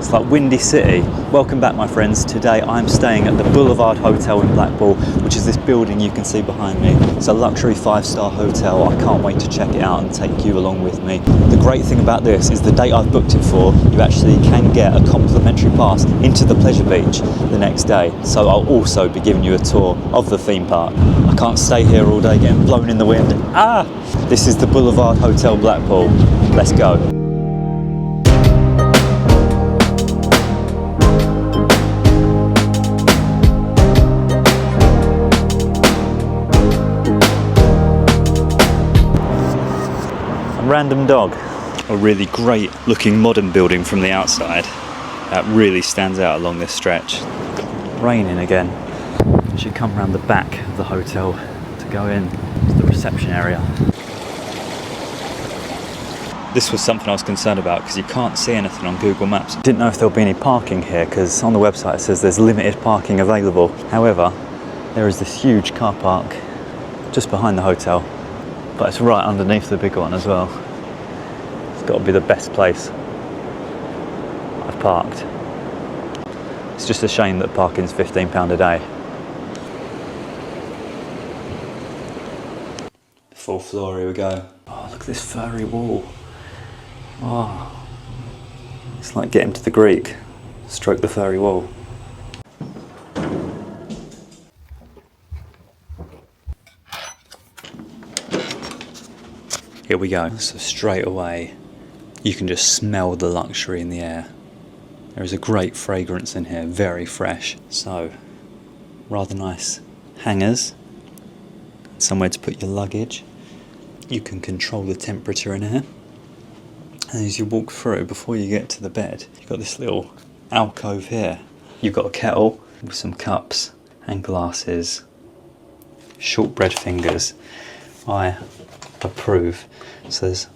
It's like Windy City. Welcome back, my friends. Today I'm staying at the Boulevard Hotel in Blackpool, which is this building you can see behind me. It's a luxury 5-star hotel. I can't wait to check it out and take you along with me. The great thing about this is the date I've booked it for, you actually can get a complimentary pass into the pleasure beach the next day. So I'll also be giving you a tour of the theme park. I can't stay here all day getting blown in the wind. This is the Boulevard Hotel Blackpool. Let's go. Random dog. A really great looking modern building from the outside. That really stands out along this stretch. Raining again. You should come around the back of the hotel to go in to the reception area. This was something I was concerned about because you can't see anything on Google Maps. Didn't know if there'll be any parking here because on the website it says there's limited parking available. However, there is this huge car park just behind the hotel, but it's right underneath the big one as well. It's got to be the best place I've parked. It's just a shame that parking's £15 a day. Full floor, here we go. Oh, look at this furry wall. Oh, it's like getting to the Greek. Stroke the furry wall. Here we go. So straight away, you can just smell the luxury in the air. There is a great fragrance in here, very fresh. So, rather nice hangers, somewhere to put your luggage. You can control the temperature in here. And as you walk through, before you get to the bed, you've got this little alcove here. You've got a kettle with some cups and glasses, shortbread fingers. I approve. So there's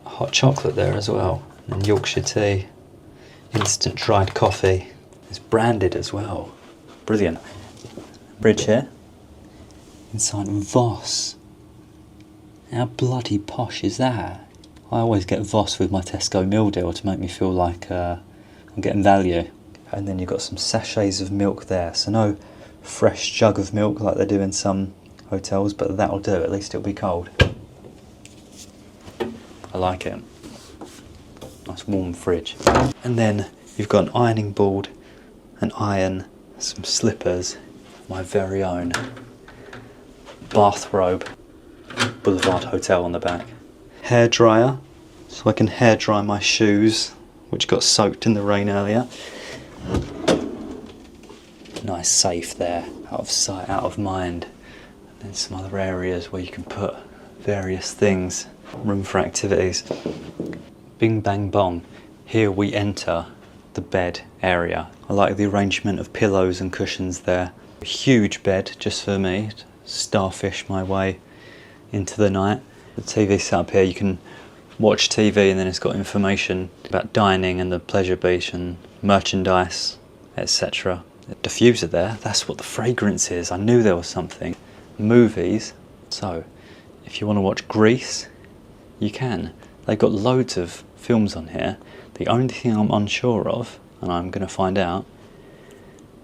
hot chocolate there as well, and Yorkshire tea, instant dried coffee. It's branded as well. Brilliant. Bridge here. Inside Voss. How bloody posh is that? I always get Voss with my Tesco meal deal to make me feel like I'm getting value. And then you've got some sachets of milk there. So no fresh jug of milk like they do in some hotels, but that'll do. At least it'll be cold. I like it. Nice warm fridge. And then you've got an ironing board, an iron, some slippers, my very own bathrobe, Boulevard Hotel on the back. Hair dryer, so I can hair dry my shoes, which got soaked in the rain earlier. Nice safe there, out of sight, out of mind. And then some other areas where you can put various things. Room for activities. Bing bang bong. Here we enter the bed area. I like the arrangement of pillows and cushions there. A huge bed just for me to starfish my way into the night. The TV set up here, you can watch TV and then it's got information about dining and the pleasure beach and merchandise, etc. The diffuser there, that's what the fragrance is. I knew there was something. Movies. So if you want to watch Grease, you can. They've got loads of films on here. The only thing I'm unsure of, and I'm going to find out,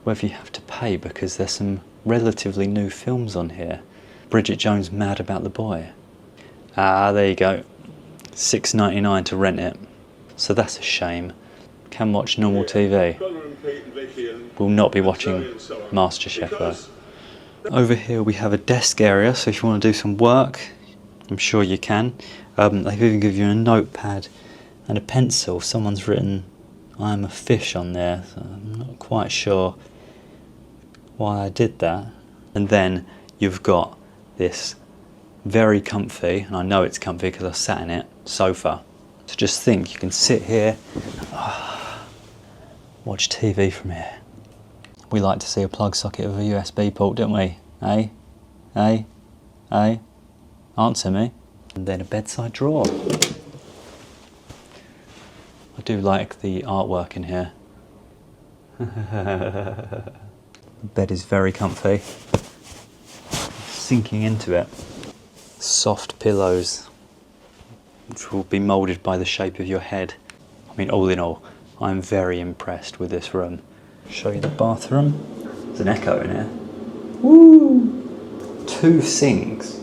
whether you have to pay because there's some relatively new films on here. Bridget Jones' Mad About the Boy. There you go. $6.99 to rent it. So that's a shame. Can watch normal TV. Will not be watching MasterChef though. Over here we have a desk area, so if you want to do some work, I'm sure you can. They've even given you a notepad and a pencil. Someone's written "I am a fish" on there, so I'm not quite sure why I did that. And then you've got this very comfy, and I know it's comfy because I sat in it, sofa. So just think, you can sit here, watch TV from here. We like to see a plug socket with a USB port, don't we? Eh? Answer me. And then a bedside drawer. I do like the artwork in here. The bed is very comfy. Sinking into it. Soft pillows, which will be moulded by the shape of your head. I mean, all in all, I'm very impressed with this room. Show you the bathroom. There's an echo in here. Woo! 2 sinks.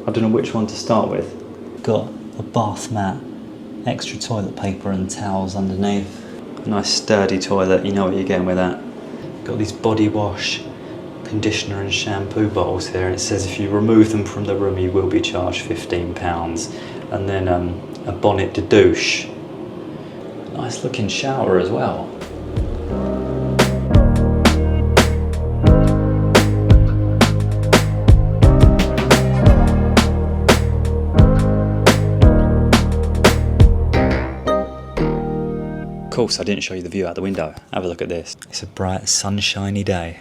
I don't know which one to start with. Got a bath mat, extra toilet paper and towels underneath. A nice sturdy toilet, you know what you're getting with that. Got these body wash, conditioner and shampoo bottles here, and it says if you remove them from the room you will be charged £15. And then a bonnet de douche. Nice looking shower as well. Of course I didn't show you the view out the window. Have a look at this. It's a bright sunshiny day.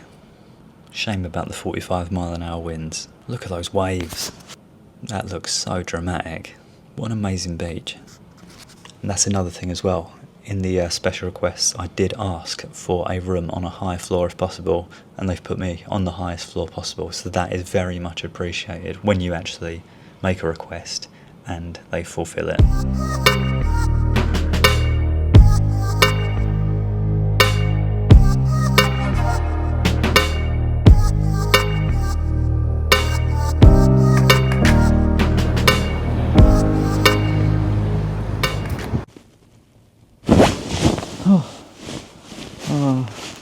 Shame about the 45-mile-an-hour winds. Look at those waves. That looks so dramatic. What an amazing beach. And that's another thing as well. In the special requests, I did ask for a room on a high floor if possible, and they've put me on the highest floor possible. So that is very much appreciated when you actually make a request and they fulfill it.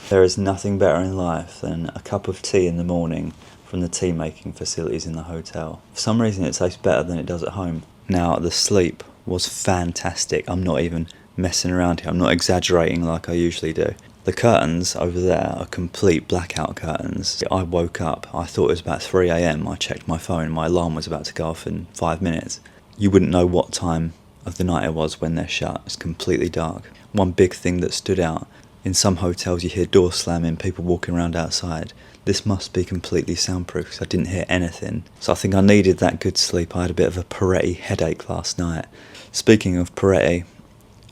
There is nothing better in life than a cup of tea in the morning from the tea making facilities in the hotel. For some reason it tastes better than it does at home. Now the sleep was fantastic. I'm not even messing around here. I'm not exaggerating like I usually do. The curtains over there are complete blackout curtains. I woke up, I thought it was about 3 AM. I checked my phone, my alarm was about to go off in 5 minutes. You wouldn't know what time of the night it was when they're shut. It's completely dark. One big thing that stood out, in some hotels you hear doors slamming, people walking around outside. This must be completely soundproof because I didn't hear anything. So I think I needed that good sleep. I had a bit of a Peretti headache last night. Speaking of Peretti,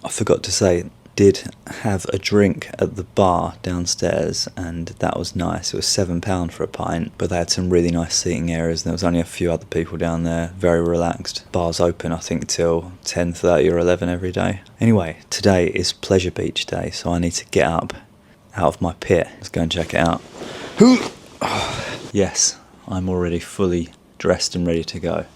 I forgot to say, did have a drink at the bar downstairs and that was nice. It was £7 for a pint, but they had some really nice seating areas and there was only a few other people down there, very relaxed. Bar's open I think till 10:30 or 11 every day. Anyway, today is Pleasure Beach Day, so I need to get up out of my pit. Let's go and check it out. Yes, I'm already fully dressed and ready to go.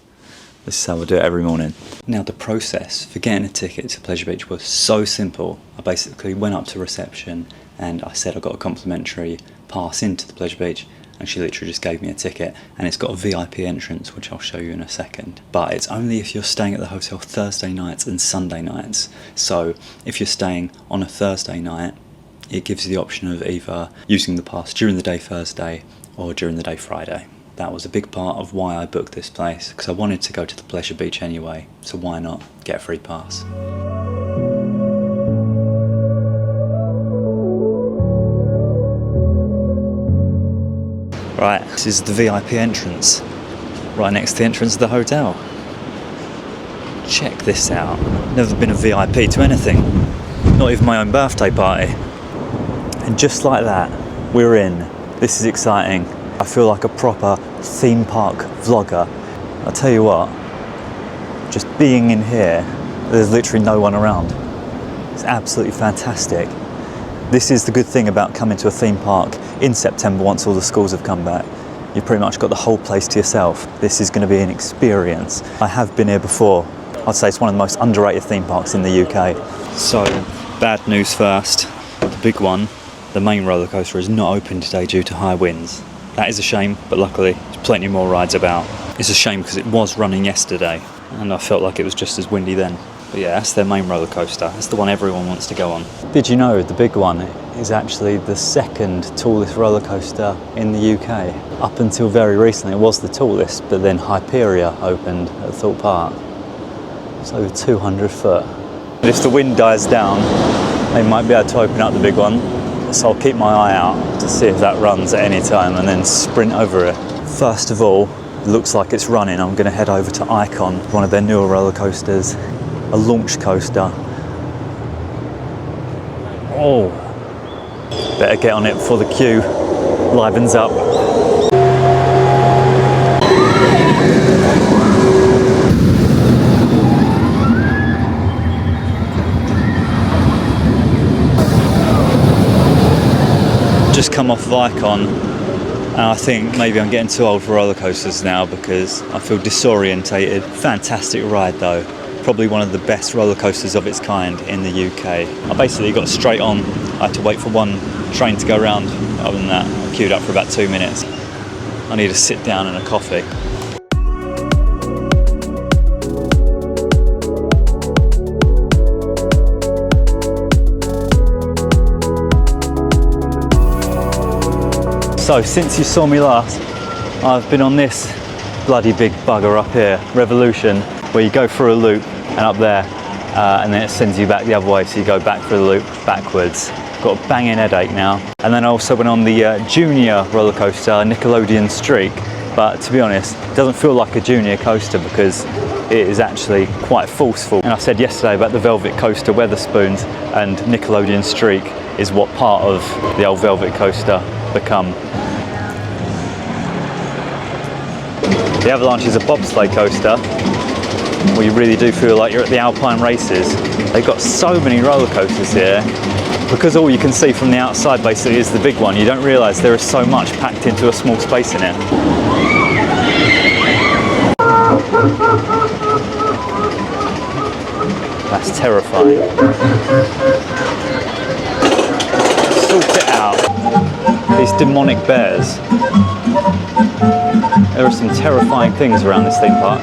This is how I do it every morning. Now the process for getting a ticket to Pleasure Beach was so simple. I basically went up to reception and I said I got a complimentary pass into the Pleasure Beach, and she literally just gave me a ticket, and it's got a VIP entrance which I'll show you in a second. But it's only if you're staying at the hotel Thursday nights and Sunday nights. So if you're staying on a Thursday night, it gives you the option of either using the pass during the day Thursday or during the day Friday. That was a big part of why I booked this place, because I wanted to go to the Pleasure Beach anyway, so why not get a free pass? Right, this is the VIP entrance, right next to the entrance of the hotel. Check this out. Never been a VIP to anything, not even my own birthday party. And just like that, we're in. This is exciting. I feel like a proper theme park vlogger. I'll tell you what, just being in here, there's literally no one around. It's absolutely fantastic. This is the good thing about coming to a theme park in September once all the schools have come back. You've pretty much got the whole place to yourself. This is going to be an experience. I have been here before. I'd say it's one of the most underrated theme parks in the UK. So, bad news first. The big one, the main roller coaster, is not open today due to high winds. That is a shame, but luckily there's plenty more rides about. It's a shame because it was running yesterday and I felt like it was just as windy then. But yeah, that's their main roller coaster. That's the one everyone wants to go on. Did you know the big one is actually the second tallest roller coaster in the UK? Up until very recently it was the tallest, but then Hyperia opened at Thorpe Park. It's over 200 foot. But if the wind dies down, they might be able to open up the big one. So I'll keep my eye out to see if that runs at any time and then sprint over it. First of all, it looks like it's running. I'm going to head over to Icon, one of their newer roller coasters, a launch coaster. Oh, better get on it before the queue livens up. just come off of Icon, and I think maybe I'm getting too old for roller coasters now because I feel disorientated. Fantastic ride though. Probably one of the best roller coasters of its kind in the UK. I basically got straight on. I had to wait for one train to go around. Other than that, I queued up for about 2 minutes. I need a sit down and a coffee. So since you saw me last, I've been on this bloody big bugger up here, Revolution, where you go through a loop and up there, and then it sends you back the other way, so you go back through the loop backwards. Got a banging headache now. And then I also went on the junior roller coaster, Nickelodeon Streak, but to be honest, it doesn't feel like a junior coaster because it is actually quite forceful. And I said yesterday about the Velvet Coaster Weatherspoons, and Nickelodeon Streak is what part of the old Velvet Coaster become. The Avalanche is a bobsleigh coaster where you really do feel like you're at the Alpine races. They've got so many roller coasters here. Because all you can see from the outside basically is the big one, you don't realise there is so much packed into a small space in it. That's terrifying. Sort it out. These demonic bears. There are some terrifying things around this theme park.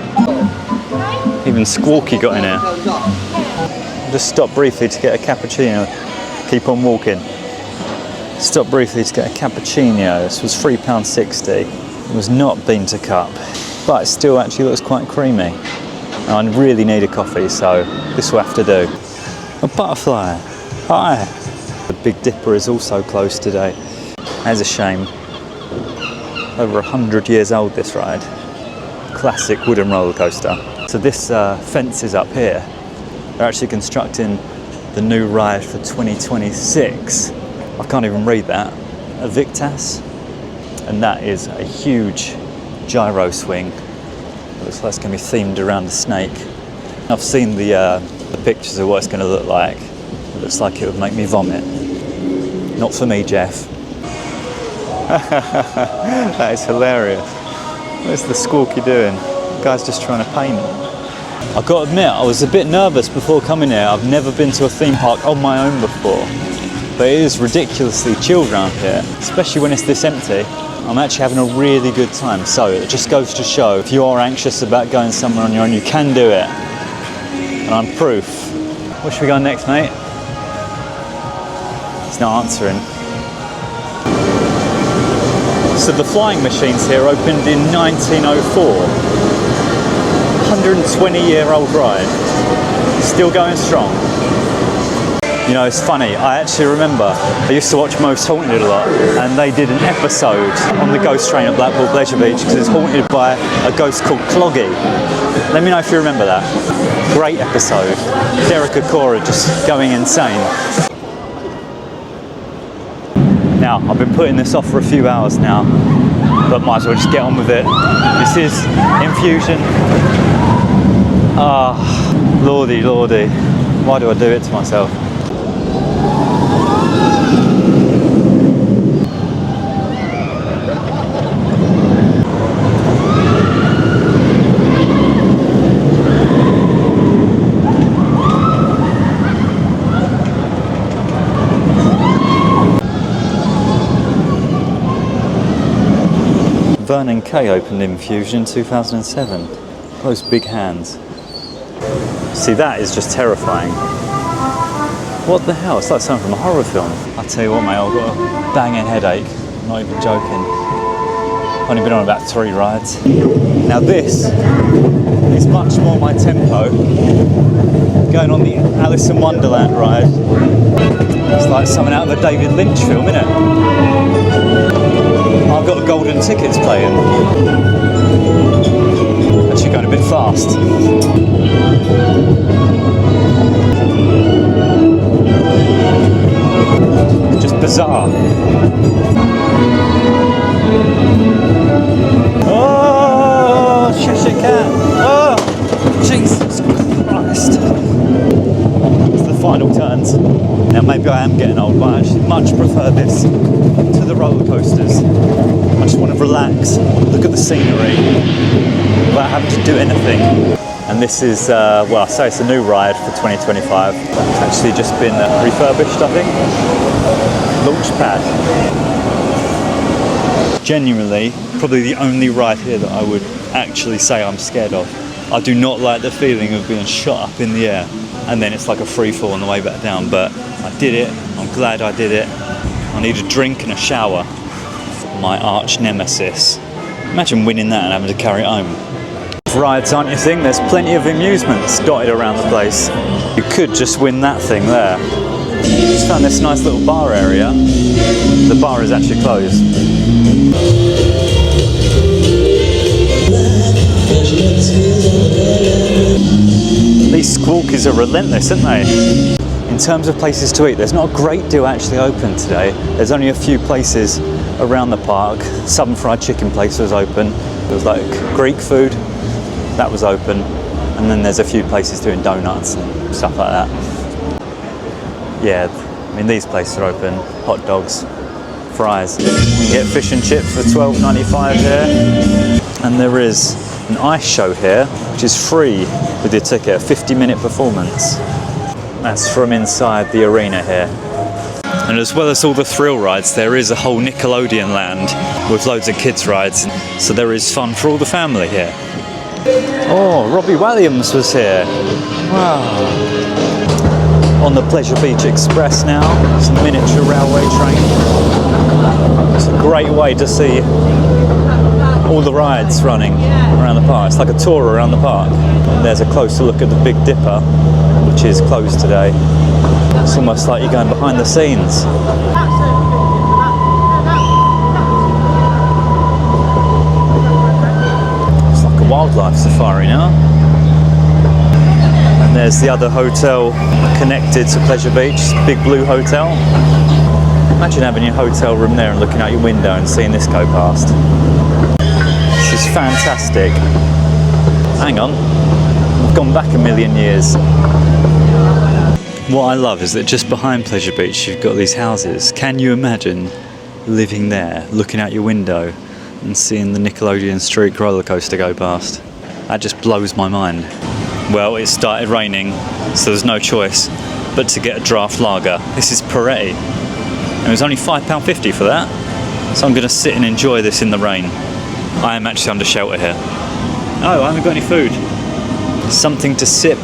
Even Squawky got in here. Just stop briefly to get a cappuccino. Keep on walking. Stop briefly to get a cappuccino. This was £3.60. It was not bean to cup, but it still actually looks quite creamy. And I really need a coffee, so this will have to do. A butterfly. Hi. The Big Dipper is also closed today. That's a shame. Over 100 years old, this ride. Classic wooden roller coaster. So this fence is up here. They're actually constructing the new ride for 2026. I can't even read that. A Victas. And that is a huge gyro swing. It looks like it's going to be themed around a snake. I've seen the pictures of what it's going to look like. It looks like it would make me vomit. Not for me, Jeff. That is hilarious. What's the Squawky doing? The guy's just trying to paint. I've got to admit, I was a bit nervous before coming here. I've never been to a theme park on my own before, but it is ridiculously chilled around here, especially when it's this empty. I'm actually having a really good time, so it just goes to show if you are anxious about going somewhere on your own, you can do it, and I'm proof. Where should we go next, mate? He's not answering. So the flying machines here opened in 1904. 120-year-old ride, still going strong. You know, it's funny, I actually remember, I used to watch Most Haunted a lot, and they did an episode on the ghost train at Blackpool Pleasure Beach because it's haunted by a ghost called Cloggy. Let me know if you remember that. Great episode. Derek Acora just going insane. Now, I've been putting this off for a few hours now, but might as well just get on with it. This is Infusion. Ah, lordy, lordy. Why do I do it to myself? Vernon Kay opened Infusion 2007. Those big hands. See, that is just terrifying. What the hell? It's like something from a horror film. I tell you what, mate, I've got a banging headache. I'm not even joking. I've only been on about 3 rides. Now this is much more my tempo. Going on the Alice in Wonderland ride. It's like something out of a David Lynch film, isn't it? I've got golden tickets playing. Actually going a bit fast. Just bizarre. Oh, Cheshire Cat. Oh, Jesus Christ. It's the final turns. Now maybe I am getting old, but I actually much prefer this to the roller coasters. I just want to relax, look at the scenery without having to do anything. And this is, well, I say it's a new ride for 2025. It's actually just been refurbished, I think. Launch pad. Genuinely, probably the only ride here that I would actually say I'm scared of. I do not like the feeling of being shot up in the air and then it's like a free fall on the way back down, but I did it. I'm glad I did it. I need a drink and a shower. My arch nemesis. Imagine winning that and having to carry it home. Rides aren't your thing, there's plenty of amusements dotted around the place. You could just win that thing there. Just found this nice little bar area. The bar is actually closed. These squawkies are relentless, aren't they? In terms of places to eat, there's not a great deal actually open today. There's only a few places around the park. Southern fried chicken place was open. There was like Greek food, that was open. And then there's a few places doing donuts and stuff like that. Yeah, I mean these places are open. Hot dogs, fries. You can get fish and chips for $12.95 here. And there is an ice show here, which is free with your ticket, a 50-minute performance. That's from inside the arena here. And as well as all the thrill rides, there is a whole Nickelodeon land with loads of kids rides. So there is fun for all the family here. Oh, Robbie Williams was here. Wow. On the Pleasure Beach Express now. It's a miniature railway train. It's a great way to see all the rides running around the park. It's like a tour around the park. And there's a closer look at the Big Dipper, which is closed today. It's almost like you're going behind the scenes. It's like a wildlife safari now. And there's the other hotel connected to Pleasure Beach, Big Blue Hotel. Imagine having your hotel room there and looking out your window and seeing this go past. This is fantastic. Hang on, I've gone back a million years. What I love is that just behind Pleasure Beach you've got these houses. Can you imagine living there, looking out your window and seeing the Nickelodeon Streak roller coaster go past? That just blows my mind. Well, it started raining, so there's no choice but to get a draft lager. This is Peretti, and it was only £5.50 for that. So I'm going to sit and enjoy this in the rain. I am actually under shelter here. Oh, I haven't got any food. Something to sip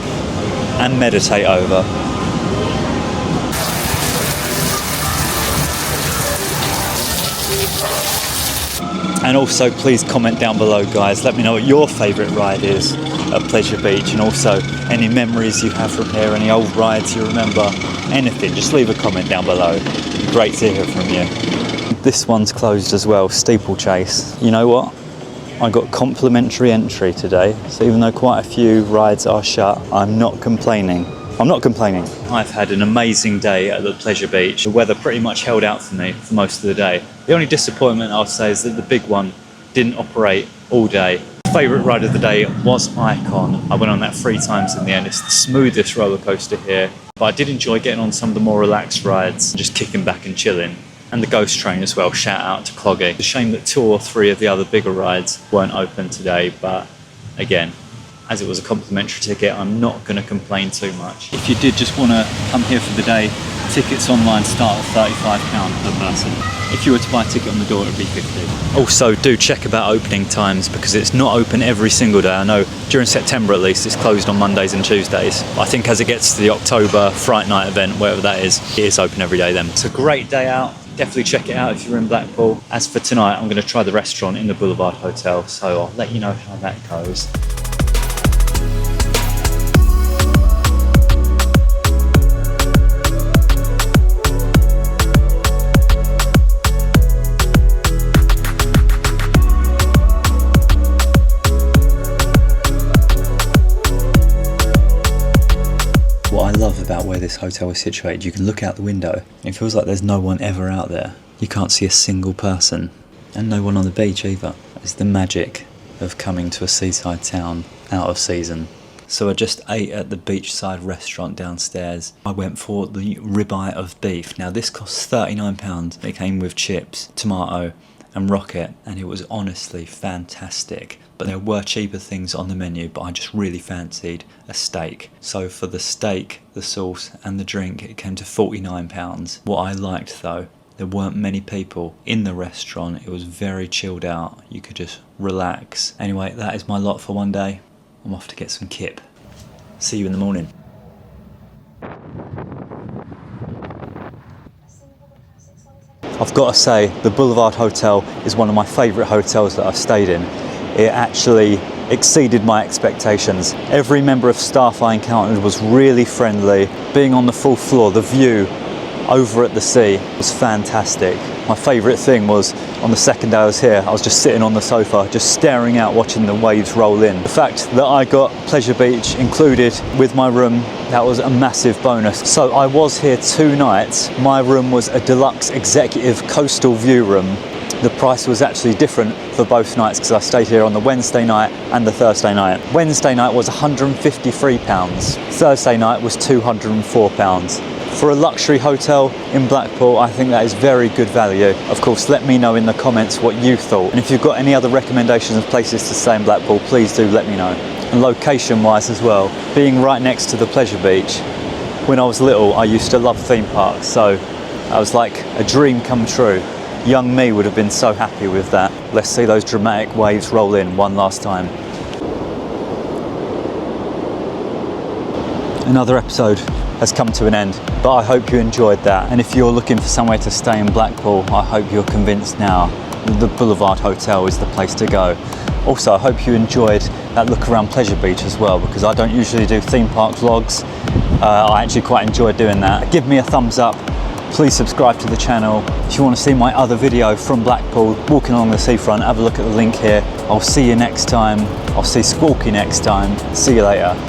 and meditate over. And also please comment down below, guys. Let me know what your favourite ride is at Pleasure Beach, and also any memories you have from here, any old rides you remember, anything. Just leave a comment down below. It'd be great to hear from you. This one's closed as well, Steeplechase. You know what? I got complimentary entry today, so even though quite a few rides are shut, I'm not complaining. I'm not complaining. I've had an amazing day at the Pleasure Beach. The weather pretty much held out for me for most of the day. The only disappointment I'll say is that the big one didn't operate all day. Favourite ride of the day was Icon. I went on that 3 times in the end. It's the smoothest roller coaster here, but I did enjoy getting on some of the more relaxed rides, just kicking back and chilling. And the Ghost Train as well, shout out to Cloggy. It's a shame that 2 or 3 of the other bigger rides weren't open today, but again, as it was a complimentary ticket, I'm not going to complain too much. If you did just want to come here for the day, tickets online start at £35 per person. If you were to buy a ticket on the door, it would be £50. Also, do check about opening times because it's not open every single day. I know during September at least, it's closed on Mondays and Tuesdays. I think as it gets to the October Fright Night event, whatever that is, it is open every day then. It's a great day out. Definitely check it out if you're in Blackpool. As for tonight, I'm going to try the restaurant in the Boulevard Hotel, so I'll let you know how that goes. What I love about where this hotel is situated, you can look out the window and it feels like there's no one ever out there. You can't see a single person and no one on the beach either. It's the magic of coming to a seaside town out of season. So I just ate at the beachside restaurant downstairs. I went for the ribeye of beef. Now this costs £39. It came with chips, tomato and rocket, and it was honestly fantastic. But there were cheaper things on the menu, but I just really fancied a steak. So for the steak, the sauce and the drink, it came to £49. What I liked though, there weren't many people in the restaurant. It was very chilled out. You could just relax. Anyway, that is my lot for one day. I'm off to get some kip. See you in the morning. I've got to say, the Boulevard Hotel is one of my favourite hotels that I've stayed in. It actually exceeded my expectations. Every member of staff I encountered was really friendly. Being on the full floor, the view over at the sea was fantastic. My favourite thing was, on the second day I was here, I was just sitting on the sofa, just staring out, watching the waves roll in. The fact that I got Pleasure Beach included with my room, that was a massive bonus. So I was here 2 nights. My room was a deluxe executive coastal view room. The price was actually different for both nights because I stayed here on the Wednesday night and the Thursday night. Wednesday night was £153, Thursday night was £204. For a luxury hotel in Blackpool, I think that is very good value. Of course, let me know in the comments what you thought. And if you've got any other recommendations of places to stay in Blackpool, please do let me know. And location-wise as well, being right next to the Pleasure Beach, when I was little, I used to love theme parks, so that was like a dream come true. Young me would have been so happy with that. Let's see those dramatic waves roll in one last time. Another episode has come to an end, but I hope you enjoyed that. And if you're looking for somewhere to stay in Blackpool, I hope you're convinced now that the Boulevard Hotel is the place to go. Also, I hope you enjoyed that look around Pleasure Beach as well, because I don't usually do theme park vlogs. I actually quite enjoyed doing that. Give me a thumbs up. Please subscribe to the channel. If you want to see my other video from Blackpool, walking along the seafront, have a look at the link here. I'll see you next time. I'll see Squawky next time. See you later.